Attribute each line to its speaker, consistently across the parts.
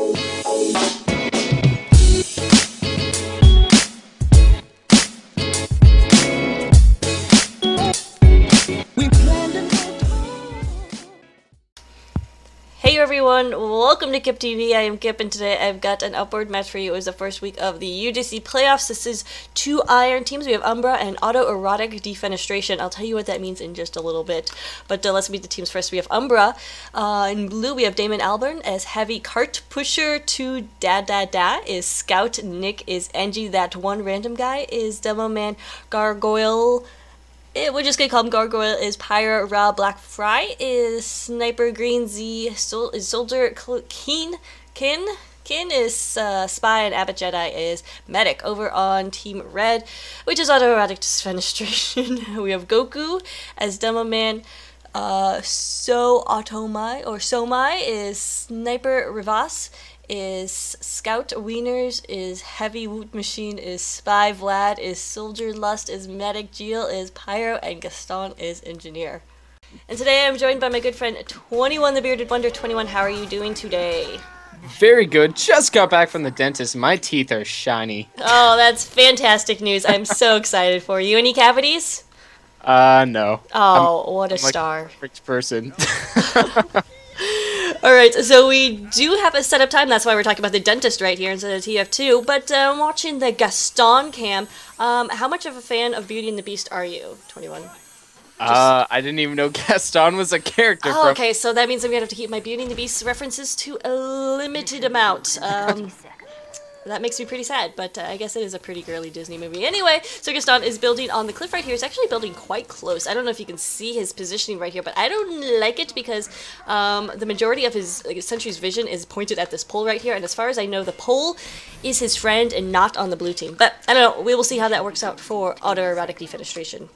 Speaker 1: Hey everyone, welcome to Kip TV. I am Kip, and today I've got an upward match for you. It was the first week of the UGC playoffs. This is two iron teams. We have Umbra and Auto-Erotic Defenestration. I'll tell you what that means in just a little bit. But let's meet the teams first. We have Umbra. In blue, we have Damon Alburn as Heavy Cart Pusher. 2 Da is Scout. Nick is Angie. That one random guy is Demo Man. Gargoyle. We're just gonna call him Gargoyle is Pyra. Raw Black Fry is Sniper. Green Z is Soldier. Keen is Spy, and Abbott Jedi is Medic. Over on Team Red, which is Auto-Erotic Defenestration, we have Goku as Demo Man. Somai is Sniper. Rivas is Scout. Wieners is Heavy. Woot Machine is Spy. Vlad is Soldier. Lust is Medic. Jill is Pyro, and Gaston is Engineer. And today I'm joined by my good friend 21 the Bearded Wonder. 21, how are you doing today?
Speaker 2: Very good. Just got back from the dentist. My teeth are shiny.
Speaker 1: Oh, that's fantastic news. I'm so excited for you. Any cavities?
Speaker 2: No.
Speaker 1: Oh, what a
Speaker 2: I'm
Speaker 1: star.
Speaker 2: Like a rich person.
Speaker 1: Alright, so we do have a setup time. That's why we're talking about the dentist right here instead of TF2. But watching the Gaston cam, how much of a fan of Beauty and the Beast are you, 21?
Speaker 2: I didn't even know Gaston was a character.
Speaker 1: Oh, okay, so that means I'm going to have to keep my Beauty and the Beast references to a limited amount. That makes me pretty sad, but I guess it is a pretty girly Disney movie. Anyway, so Gaston is building on the cliff right here. He's actually building quite close. I don't know if you can see his positioning right here, but I don't like it because the majority of his Sentry's vision is pointed at this pole right here, and as far as I know, the pole is his friend and not on the blue team. But I don't know. We will see how that works out for Auto-Erotic Defenestration.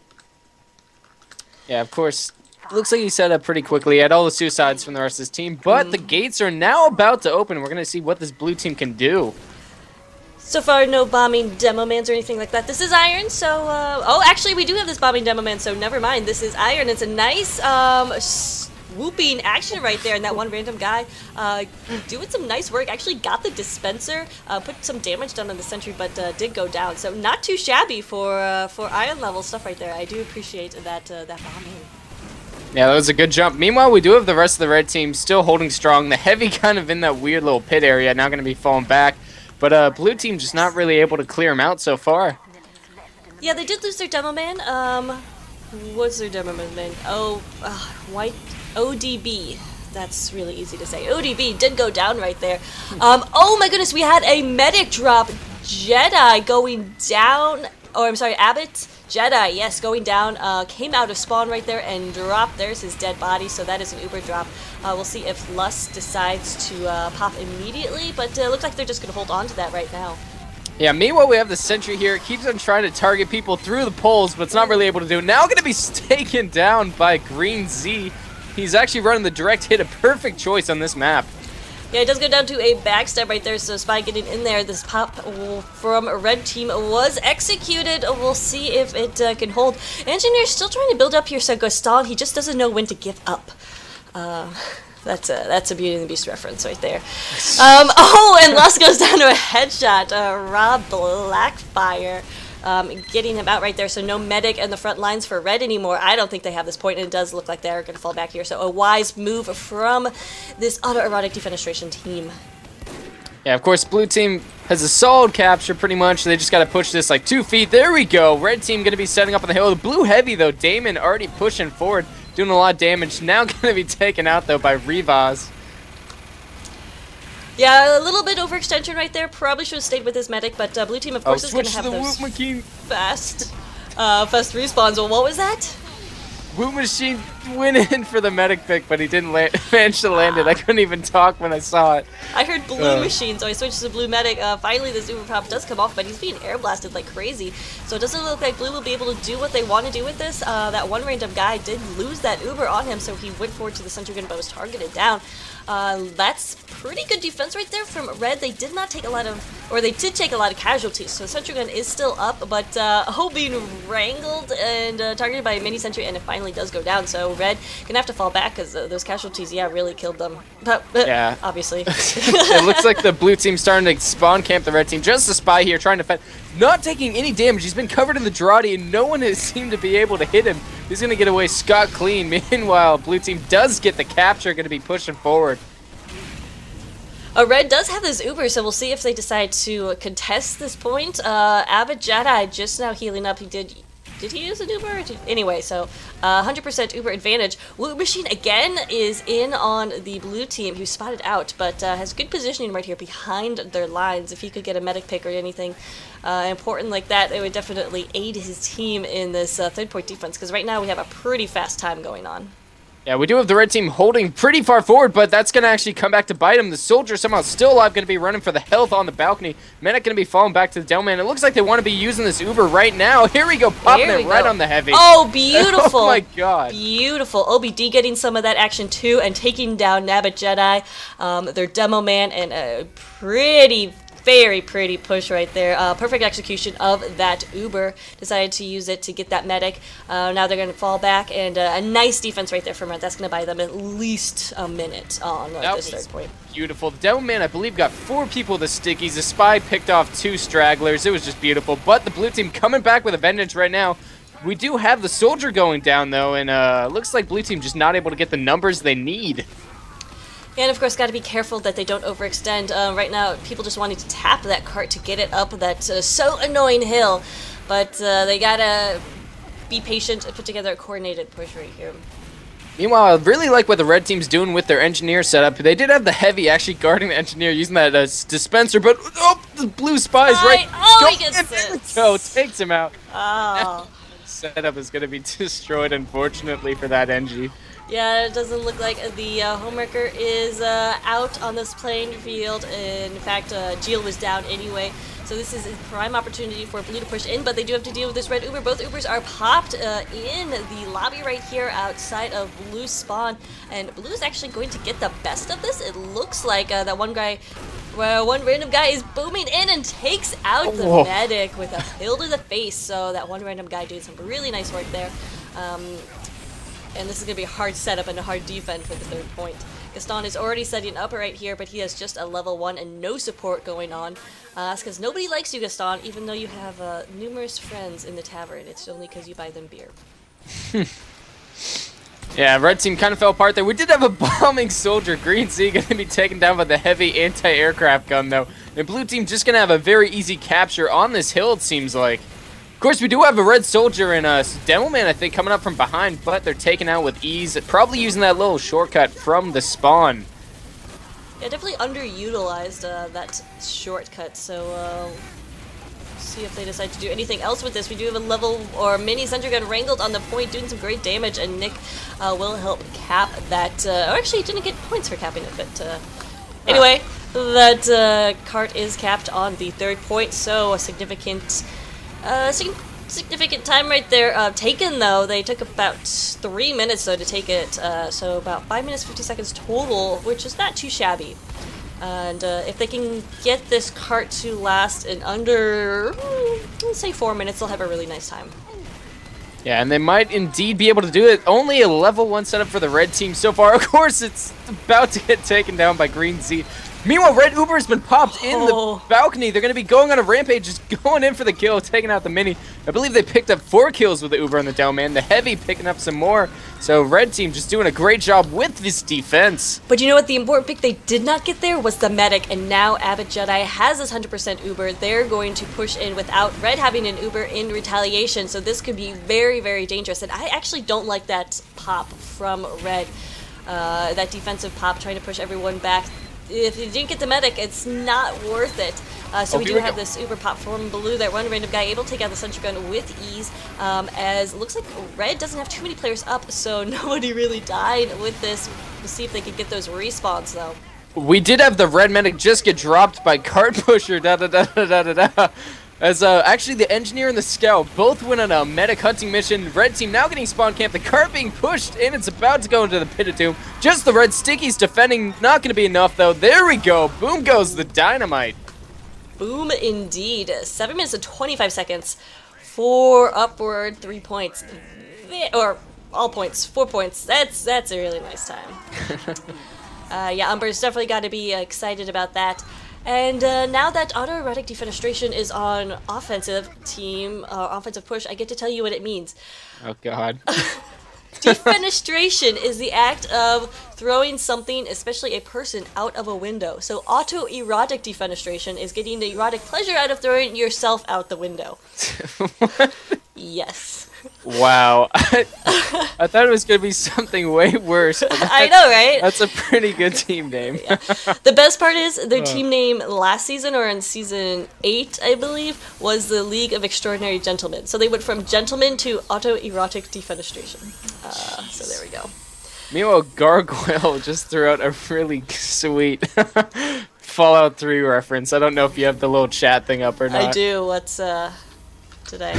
Speaker 2: Yeah, of course. Looks like he set up pretty quickly. He had all the suicides from the rest of his team, but the gates are now about to open. We're going to see what this blue team can do.
Speaker 1: So far, no bombing demo mans or anything like that. This is Iron, so, oh, actually, we do have this bombing demo man, so never mind. This is Iron. It's a nice, swooping action right there, and that one random guy, doing some nice work. Actually got the dispenser, put some damage done on the sentry, but, did go down. So not too shabby for Iron level stuff right there. I do appreciate that, that bombing.
Speaker 2: Yeah, that was a good jump. Meanwhile, we do have the rest of the red team still holding strong. The Heavy kind of in that weird little pit area, now going to be falling back. But blue team just not really able to clear him out so far.
Speaker 1: Yeah, they did lose their demo man. What's their demo man? Oh, white ODB. That's really easy to say. ODB did go down right there. Oh my goodness, we had a medic drop. Jedi going down. Oh, I'm sorry, Abbott. Jedi, yes, going down, came out of spawn right there and dropped. There's his dead body, so that is an Uber drop. We'll see if Lust decides to pop immediately, but it looks like they're just going to hold on to that right now.
Speaker 2: Yeah, meanwhile, we have the sentry here. It keeps on trying to target people through the poles, but it's not really able to do it. Now going to be taken down by Green Z. He's actually running the direct hit, a perfect choice on this map.
Speaker 1: Yeah, it does go down to a backstab right there, so Spy getting in there. This pop from Red Team was executed. We'll see if it can hold. Engineer's still trying to build up here, so Gaston, he just doesn't know when to give up. That's a Beauty and the Beast reference right there. Oh, and Lust goes down to a headshot. Rob Blackfire. Getting him out right there, so no medic in the front lines for Red anymore. I don't think they have this point, and it does look like they're going to fall back here. So a wise move from this Auto-Erotic Defenestration team.
Speaker 2: Yeah, of course, blue team has a solid capture pretty much. They just got to push this like 2 feet. There we go. Red team going to be setting up on the hill. The blue heavy, though, Damon already pushing forward, doing a lot of damage. Now going to be taken out, though, by Rivas.
Speaker 1: Yeah, a little bit overextension right there. Probably should have stayed with his medic, but blue team, of course, is going to have those fast respawns. Well, what was that?
Speaker 2: Woot Machine went in for the medic pick, but he didn't manage to land it. I couldn't even talk when I saw it.
Speaker 1: I heard Blue Machine, so I switched to Blue Medic. Finally, this Uber pop does come off, but he's being air blasted like crazy. So it doesn't look like Blue will be able to do what they want to do with this. That one random guy did lose that Uber on him, so he went forward to the sentry gun, but was targeted down. That's pretty good defense right there from Red. They did not take a lot of, or they did take a lot of casualties, so Sentry Gun is still up, but being wrangled and targeted by a mini sentry, and it finally does go down. So so Red gonna have to fall back because those casualties, yeah, really killed them. But
Speaker 2: yeah,
Speaker 1: obviously.
Speaker 2: It looks like the blue team's starting to spawn camp the red team. Just a spy here trying to fight, not taking any damage. He's been covered in the Jarate and no one has seemed to be able to hit him. He's gonna get away scot clean. Meanwhile, blue team does get the capture, gonna be pushing forward.
Speaker 1: Red does have this Uber, so we'll see if they decide to contest this point. Abbott Jedi just now healing up. He did he use an Uber? Anyway, so 100% Uber advantage. Blue Machine again is in on the blue team, who's spotted out, but has good positioning right here behind their lines. If he could get a medic pick or anything important like that, it would definitely aid his team in this third point defense, because right now we have a pretty fast time going on.
Speaker 2: Yeah, we do have the red team holding pretty far forward, but that's going to actually come back to bite him. The soldier somehow still alive, going to be running for the health on the balcony. Medic going to be falling back to the Delman. It looks like they want to be using this Uber right now. Here we go, popping it right on the heavy.
Speaker 1: Oh, beautiful.
Speaker 2: Oh my god.
Speaker 1: Beautiful. OBD getting some of that action too and taking down Abbott Jedi, their demo man, and a very pretty push right there. Perfect execution of that Uber. Decided to use it to get that medic. Now they're going to fall back, and a nice defense right there from Red. That's going to buy them at least a minute on this third point.
Speaker 2: Beautiful. The Devil Man, I believe, got 4 people with the stickies. The spy picked off 2 stragglers. It was just beautiful. But the blue team coming back with a vengeance right now. We do have the soldier going down, though, and looks like blue team just not able to get the numbers they need.
Speaker 1: And of course, got to be careful that they don't overextend. Right now, people just wanting to tap that cart to get it up that so annoying hill. But they got to be patient and put together a coordinated push right here.
Speaker 2: Meanwhile, I really like what the red team's doing with their engineer setup. They did have the heavy actually guarding the engineer using that dispenser, but the blue spy's right.
Speaker 1: Oh, he gets it.
Speaker 2: Go, takes him out.
Speaker 1: Oh.
Speaker 2: Setup is going to be destroyed, unfortunately, for that Engie.
Speaker 1: Yeah, it doesn't look like the homewrecker is out on this playing field. In fact, Geel was down anyway. So this is a prime opportunity for blue to push in, but they do have to deal with this red Uber. Both Ubers are popped in the lobby right here outside of blue spawn. And blue is actually going to get the best of this. It looks like that one guy, one random guy is booming in and takes out the medic with a pill to the face. So that one random guy doing some really nice work there. And this is going to be a hard setup and a hard defend for the third point. Gaston is already setting up right here, but he has just a level 1 and no support going on. That's because nobody likes you, Gaston, even though you have numerous friends in the tavern. It's only because you buy them beer.
Speaker 2: Yeah, red team kind of fell apart there. We did have a bombing soldier. Green Sea going to be taken down by the heavy anti-aircraft gun, though. And blue team just going to have a very easy capture on this hill, it seems like. Of course, we do have a red soldier and a demo man, I think, coming up from behind, but they're taken out with ease, probably using that little shortcut from the spawn.
Speaker 1: Yeah, definitely underutilized that shortcut, so see if they decide to do anything else with this. We do have a level or mini sentry gun wrangled on the point, doing some great damage, and Nick will help cap that. Actually, he didn't get points for capping it, but anyway, that cart is capped on the third point, so a significant time right there taken, though. They took about 3 minutes, though, to take it, so about 5 minutes, 50 seconds total, which is not too shabby. And if they can get this cart to last in under, let's say 4 minutes, they'll have a really nice time.
Speaker 2: Yeah, and they might indeed be able to do it. Only a level 1 setup for the red team so far. Of course, it's about to get taken down by Green Z. Meanwhile, red Uber has been popped in the balcony. They're going to be going on a rampage, just going in for the kill, taking out the mini. I believe they picked up 4 kills with the Uber on the down man. The heavy picking up some more. So red team just doing a great job with this defense.
Speaker 1: But you know what? The important pick they did not get there was the medic. And now Abbott Jedi has this 100% Uber. They're going to push in without red having an Uber in retaliation. So this could be very, very dangerous. And I actually don't like that pop from red. That defensive pop trying to push everyone back. If you didn't get the medic, it's not worth it. So we do have this Uber pop from blue. That one random guy able to take out the sentry gun with ease, as it looks like red doesn't have too many players up, so nobody really died with this. We'll see if they can get those respawns, though.
Speaker 2: We did have the red medic just get dropped by cart pusher. As actually the engineer and the scout both went on a medic hunting mission. Red team now getting spawn camp. The cart being pushed and it's about to go into the pit of doom. Just the red stickies defending. Not going to be enough, though. There we go. Boom goes the dynamite.
Speaker 1: Boom indeed. 7 minutes and 25 seconds for upward 3 points. Or all points, 4 points. That's a really nice time. Yeah, Umbra's definitely got to be excited about that. And now that Auto-Erotic Defenestration is on offensive team, offensive push, I get to tell you what it means.
Speaker 2: Oh, God.
Speaker 1: Defenestration is the act of throwing something, especially a person, out of a window. So Auto-Erotic Defenestration is getting the erotic pleasure out of throwing yourself out the window.
Speaker 2: What?
Speaker 1: Yes.
Speaker 2: Wow. I thought it was going to be something way worse.
Speaker 1: I know, right?
Speaker 2: That's a pretty good team name.
Speaker 1: Yeah. The best part is their team name last season, or in season 8, I believe, was the League of Extraordinary Gentlemen. So they went from gentlemen to Auto-Erotic Defenestration. So there we go.
Speaker 2: Meanwhile, Gargoyle just threw out a really sweet Fallout 3 reference. I don't know if you have the little chat thing up or not.
Speaker 1: I do. What's today?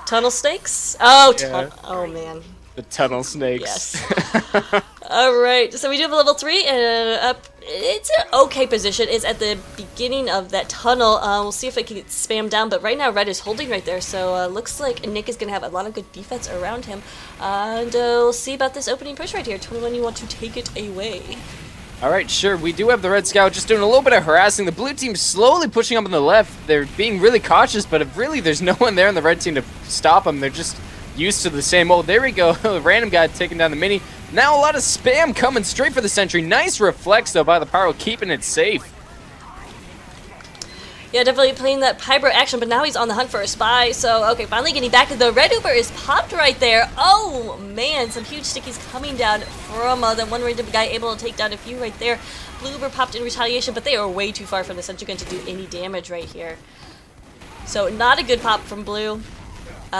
Speaker 1: Tunnel snakes? Oh,
Speaker 2: yeah.
Speaker 1: Oh man.
Speaker 2: The tunnel snakes.
Speaker 1: Yes. All right. So we do have a level 3, and it's an okay position. It's at the beginning of that tunnel. We'll see if it can get spammed down. But right now, Red is holding right there. So looks like Nick is gonna have a lot of good defense around him. And we'll see about this opening push right here. 21, you want to take it away?
Speaker 2: All right, sure. We do have the Red Scout just doing a little bit of harassing. The blue team slowly pushing up on the left. They're being really cautious, but if really there's no one there on the red team to stop them, they're just used to the same old. There we go. Random guy taking down the mini. Now a lot of spam coming straight for the sentry. Nice reflex, though, by the Pyro, keeping it safe.
Speaker 1: Yeah, definitely playing that Pyro action, but now he's on the hunt for a spy. So, okay, finally getting back. The red Uber is popped right there. Oh, man, some huge stickies coming down from the one random guy, able to take down a few right there. Blue Uber popped in retaliation, but they are way too far from the sentry gun to do any damage right here. So, not a good pop from Blue.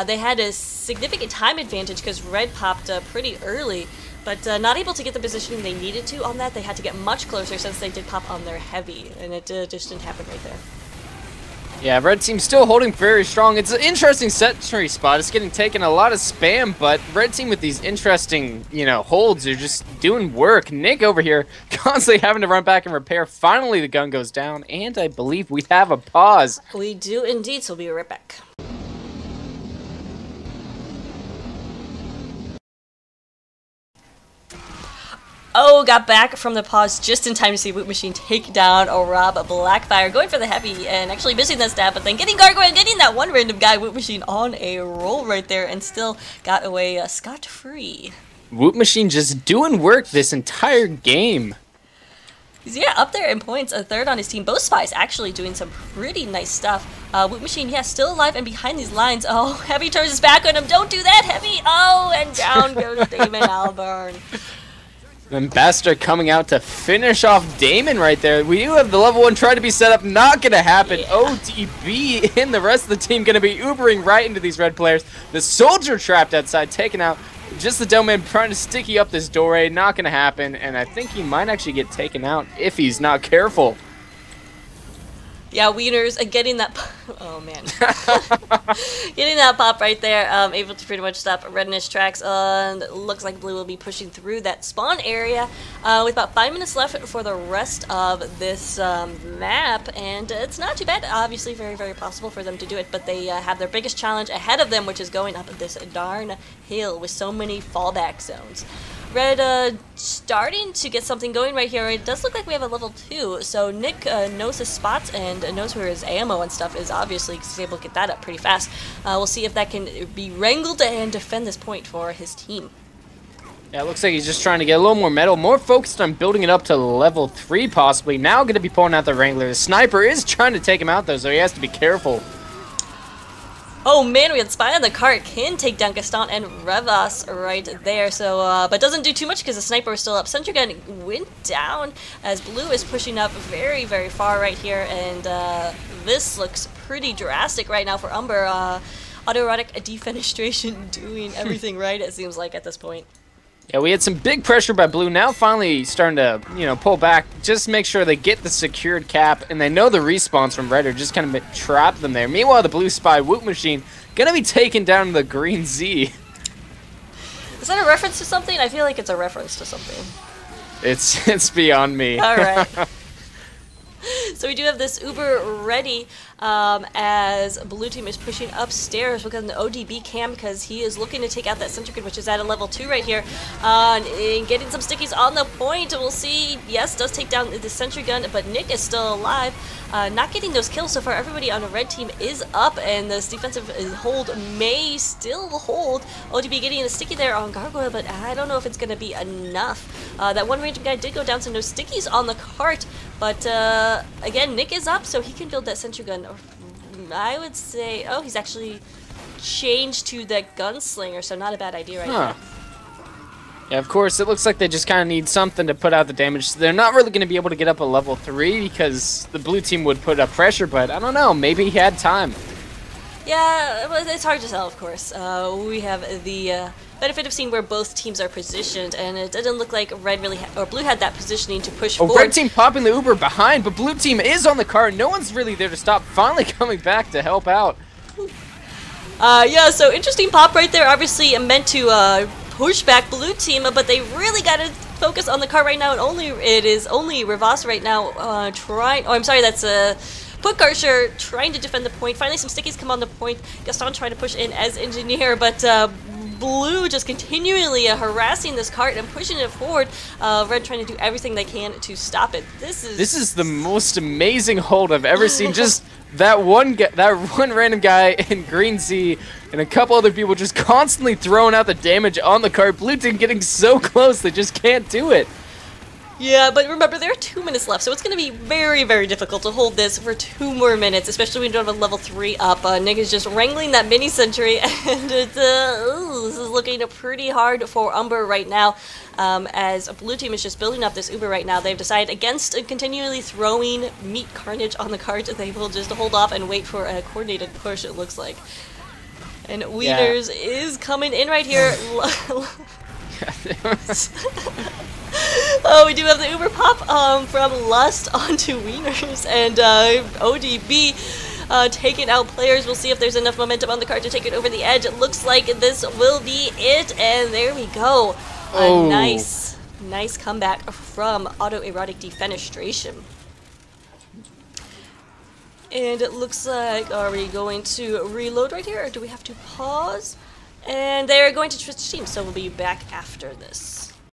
Speaker 1: They had a significant time advantage because Red popped pretty early, but not able to get the positioning they needed to on that. They had to get much closer since they did pop on their heavy, and it just didn't happen right there.
Speaker 2: Yeah, red team still holding very strong. It's an interesting sentry spot. It's getting taken a lot of spam, but red team with these interesting, holds are just doing work. Nick over here constantly having to run back and repair. Finally, the gun goes down, and I believe we have a pause.
Speaker 1: We do indeed, so we'll be right back. Oh, got back from the pause just in time to see Woot Machine take down Rob Blackfire, going for the heavy and actually missing that stab, but then getting Gargoyle, getting that one random guy, Woot Machine on a roll right there, and still got away scot-free.
Speaker 2: Woot Machine just doing work this entire game.
Speaker 1: Yeah, up there in points, a third on his team. Both spies actually doing some pretty nice stuff. Woot Machine, yeah, still alive and behind these lines. Oh, Heavy turns his back on him. Don't do that, Heavy. Oh, and down goes Damon Albarn.
Speaker 2: And Bastard coming out to finish off Damon right there. We do have the level 1 try to be set up. Not going to happen. Yeah. ODB and the rest of the team going to be Ubering right into these red players. The soldier trapped outside, taken out. Just the Doman trying to sticky up this doorway. Not going to happen. And I think he might actually get taken out if he's not careful.
Speaker 1: Yeah, Wieners getting that. Oh man, getting that pop right there. Able to pretty much stop Red in his tracks. And looks like Blue will be pushing through that spawn area with about 5 minutes left for the rest of this map. And it's not too bad. Obviously, very, very possible for them to do it. But they have their biggest challenge ahead of them, which is going up this darn hill with so many fallback zones. Red starting to get something going right here. It does look like we have a level 2, so Nick knows his spots and knows where his ammo and stuff is. Obviously, he's able to get that up pretty fast. We'll see if that can be wrangled and defend this point for his team.
Speaker 2: Yeah, it looks like he's just trying to get a little more metal, more focused on building it up to level 3 possibly. Now going to be pulling out the Wrangler. The sniper is trying to take him out though, so he has to be careful.
Speaker 1: Oh man, we had Spy on the cart, can take down Gaston and Revas right there, so, but doesn't do too much because the sniper is still up. Sentry gun went down as Blue is pushing up very, very far right here, and this looks pretty drastic right now for Umbra. Auto-Erotic Defenestration doing everything right, it seems like, at this point.
Speaker 2: Yeah, we had some big pressure by Blue. Now finally starting to, pull back. Just make sure they get the secured cap, and they know the respawns from Red are just kind of trap them there. Meanwhile, the Blue spy, Woot Machine, gonna be taken down to the green Z.
Speaker 1: Is that a reference to something? I feel like it's a reference to something.
Speaker 2: It's beyond me.
Speaker 1: All right. So we do have this Uber ready. as blue team is pushing upstairs. We've got an ODB cam because he is looking to take out that center grid, which is at a level 2 right here. And getting some stickies on the point. We'll see. Yes, does take down the sentry gun, but Nick is still alive. Not getting those kills so far. Everybody on the red team is up, and this defensive hold may still hold. ODB getting a sticky there on Gargoyle, but I don't know if it's going to be enough. That one random guy did go down, so no stickies on the cart. But again, Nick is up, so he can build that sentry gun. I would say, oh, he's actually changed to that gunslinger, so not a bad idea right now.
Speaker 2: Yeah, of course, it looks like they just kind of need something to put out the damage. So they're not really going to be able to get up a level 3 because the blue team would put up pressure, but I don't know, maybe he had time.
Speaker 1: Yeah, well, it's hard to tell, of course. We have the benefit of seeing where both teams are positioned, and it didn't look like red really or blue had that positioning to push forward.
Speaker 2: Red team popping the Uber behind, but blue team is on the car. No one's really there to stop. Finally coming back to help out.
Speaker 1: Yeah, so interesting pop right there. Obviously meant to push back blue team, but they really got to focus on the car right now. And it is only Rivas right now trying. Oh, I'm sorry, that's Putkarsher trying to defend the point. Finally, some stickies come on the point. Gaston trying to push in as engineer, but blue just continually harassing this cart and pushing it forward. Red trying to do everything they can to stop it. This is
Speaker 2: the most amazing hold I've ever seen. Just that one random guy in Green Sea and a couple other people just constantly throwing out the damage on the cart. Blue team getting so close they just can't do it.
Speaker 1: Yeah, but remember, there are 2 minutes left, so it's going to be very, very difficult to hold this for 2 more minutes, especially when you don't have a level 3 up. Nick is just wrangling that mini sentry, and it's, this is looking pretty hard for Umbra right now, as a blue team is just building up this Uber right now. They've decided against continually throwing meat carnage on the cart. They will just hold off and wait for a coordinated push, it looks like. And Wieners is coming in right here. Oh, we do have the Uber pop from Lust onto Wieners, and ODB taking out players. We'll see if there's enough momentum on the card to take it over the edge. It looks like this will be it, and there we go. A nice comeback from Auto-Erotic Defenestration. And it looks like, are we going to reload right here, or do we have to pause? And they're going to switch teams, so we'll be back after this.